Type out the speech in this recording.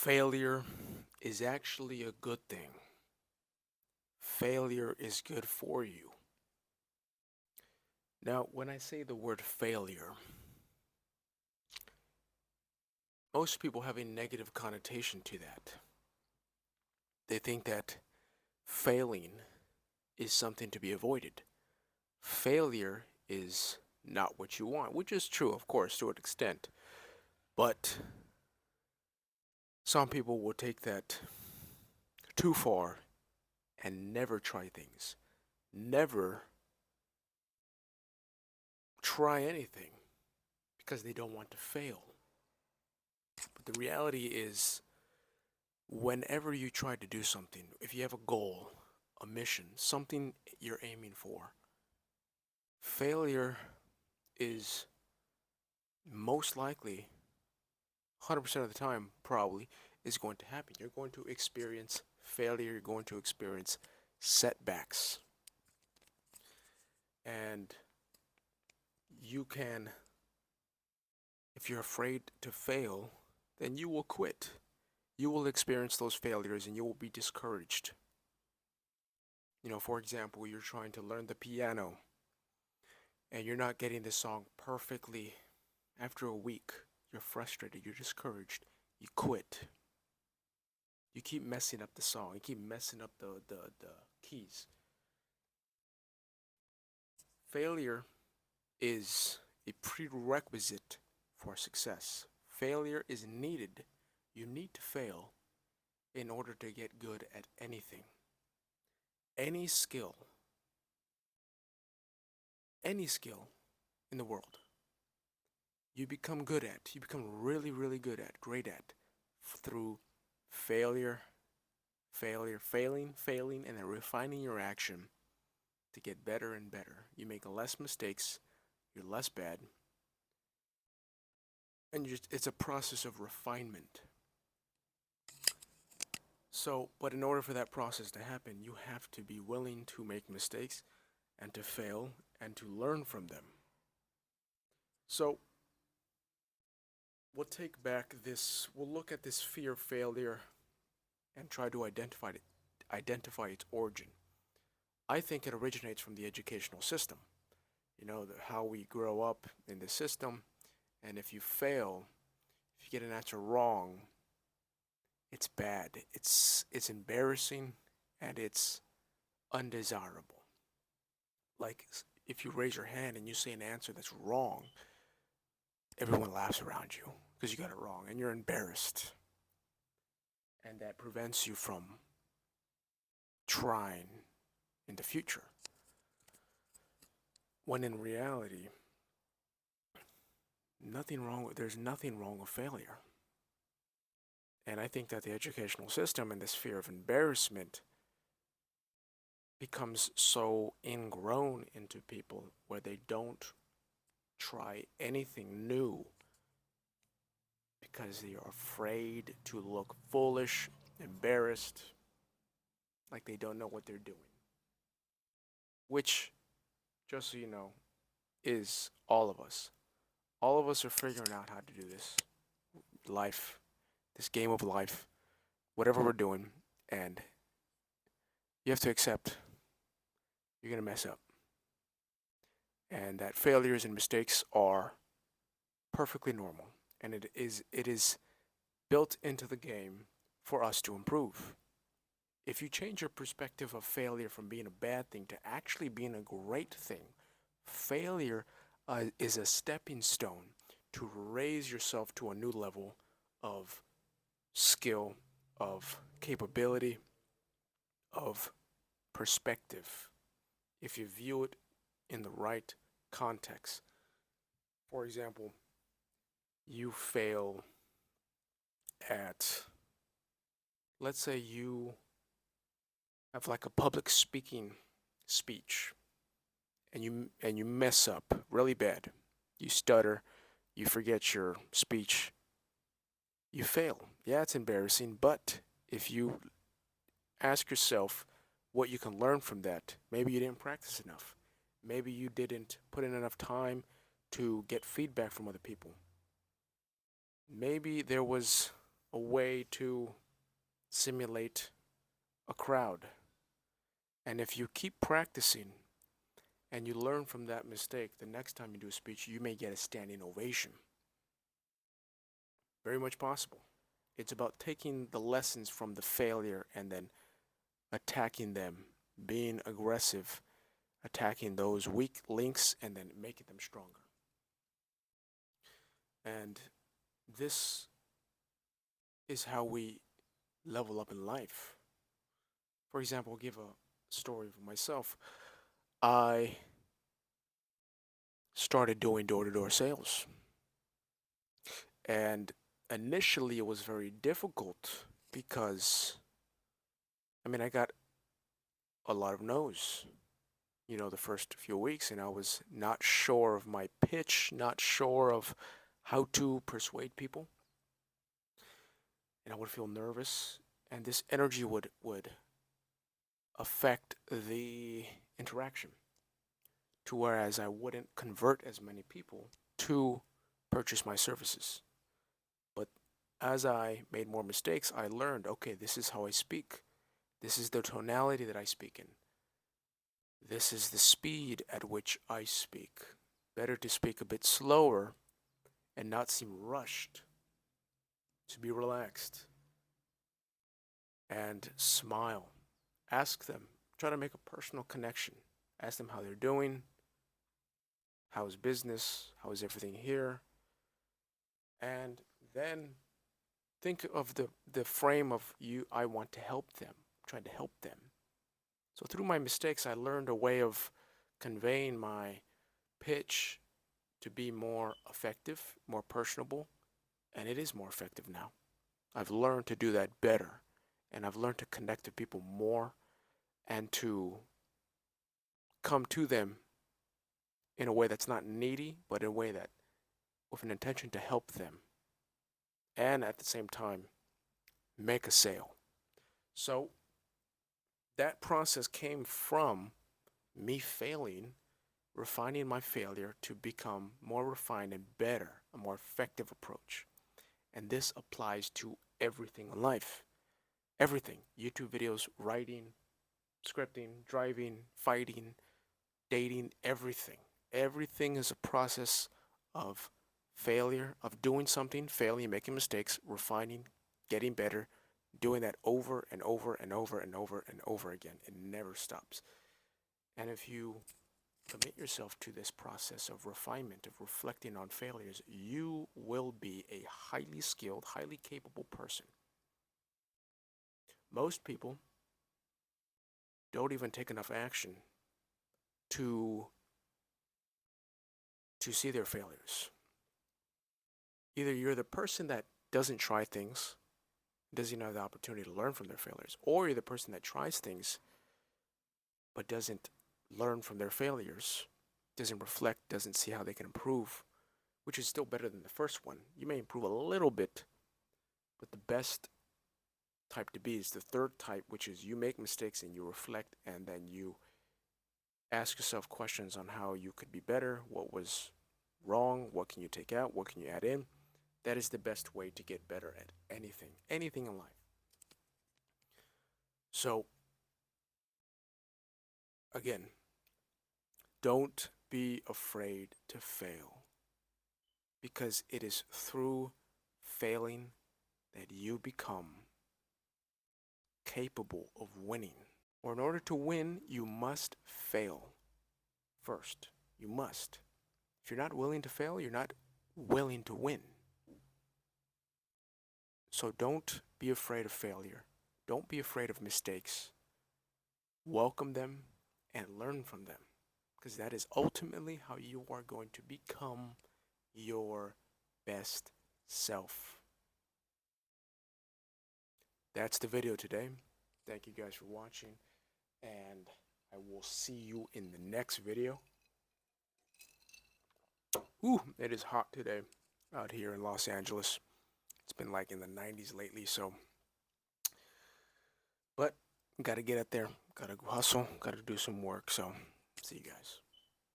Failure is actually a good thing. Failure is good for you. Now, when I say the word failure, most people have a negative connotation to that. They think that failing is something to be avoided. Failure is not what you want, which is true, of course, to an extent. But some people will take that too far and never try things. Never try anything because they don't want to fail. But the reality is, whenever you try to do something, if you have a goal, a mission, something you're aiming for, failure is most likely, 100% of the time, probably, is going to happen. You're going to experience failure, you're going to experience setbacks. And you can, if you're afraid to fail, then you will quit. You will experience those failures and you will be discouraged. For example, you're trying to learn the piano and you're not getting the song perfectly. After a week, you're frustrated, you're discouraged, you quit. You keep messing up the song, you keep messing up the keys. Failure is a prerequisite for success. Failure is needed. You need to fail in order to get good at anything. Any skill in the world, you become good at, you become really, really good at, great at, through failure, failing, and then refining your action to get better and better. You make less mistakes, you're less bad, and it's a process of refinement. So, but in order for that process to happen, you have to be willing to make mistakes and to fail and to learn from them. So, we'll look at this fear of failure and try to identify its origin. I think it originates from the educational system. How we grow up in the system, and if you fail, if you get an answer wrong, it's bad. It's embarrassing and it's undesirable. Like if you raise your hand and you say an answer that's wrong, everyone laughs around you because you got it wrong and you're embarrassed. And that prevents you from trying in the future. When in reality, there's nothing wrong with failure. And I think that the educational system and this fear of embarrassment becomes so ingrown into people where they don't try anything new because they are afraid to look foolish, embarrassed, like they don't know what they're doing. Which, just so you know, is all of us. All of us are figuring out how to do this life, this game of life, whatever we're doing, and you have to accept you're going to mess up. And that failures and mistakes are perfectly normal. And it is built into the game for us to improve. If you change your perspective of failure from being a bad thing to actually being a great thing, failure is a stepping stone to raise yourself to a new level of skill, of capability, of perspective. If you view it in the right context. For example, you fail at, let's say you have like a public speaking speech and you mess up really bad. You stutter, you forget your speech, you fail. Yeah, it's embarrassing, but if you ask yourself what you can learn from that, maybe you didn't practice enough. Maybe you didn't put in enough time to get feedback from other people. Maybe there was a way to simulate a crowd. And if you keep practicing and you learn from that mistake, the next time you do a speech, you may get a standing ovation. Very much possible. It's about taking the lessons from the failure and then attacking them, being aggressive, attacking those weak links and then making them stronger. And this is how we level up in life. For example, I'll give a story of myself. I started doing door-to-door sales. And initially it was very difficult because, I got a lot of no's, the first few weeks, and I was not sure of my pitch, not sure of how to persuade people. And I would feel nervous, and this energy would affect the interaction to whereas I wouldn't convert as many people to purchase my services. But as I made more mistakes, I learned, okay, this is how I speak. This is the tonality that I speak in. This is the speed at which I speak. Better to speak a bit slower and not seem rushed. To be relaxed and smile. Ask them. Try to make a personal connection. Ask them how they're doing. How's business? How is everything here? And then think of the frame of you. I want to help them. Trying to help them. So through my mistakes, I learned a way of conveying my pitch to be more effective, more personable, and it is more effective now. I've learned to do that better, and I've learned to connect to people more and to come to them in a way that's not needy, but in a way that with an intention to help them, and at the same time make a sale. So that process came from me failing, refining my failure to become more refined and better, a more effective approach. And this applies to everything in life. Everything. YouTube videos, writing, scripting, driving, fighting, dating, everything. Everything is a process of failure, of doing something, failing, making mistakes, refining, getting better, doing that over and over and over and over and over again. It never stops. And if you commit yourself to this process of refinement, of reflecting on failures, you will be a highly skilled, highly capable person. Most people don't even take enough action to see their failures. Either you're the person that doesn't try things, doesn't have the opportunity to learn from their failures, or you're the person that tries things but doesn't learn from their failures, doesn't reflect, doesn't see how they can improve, which is still better than the first one. You may improve a little bit, but the best type to be is the third type, which is you make mistakes and you reflect, and then you ask yourself questions on how you could be better, what was wrong, what can you take out, what can you add in. That is the best way to get better at anything in life. So, again, don't be afraid to fail, because it is through failing that you become capable of winning. Or in order to win, you must fail first. You must. If you're not willing to fail, you're not willing to win. So don't be afraid of failure. Don't be afraid of mistakes. Welcome them and learn from them, because that is ultimately how you are going to become your best self. That's the video today. Thank you guys for watching, and I will see you in the next video. Ooh, it is hot today out here in Los Angeles. It's been like in the 90s lately, so. But gotta get out there, gotta hustle, gotta do some work, so see you guys.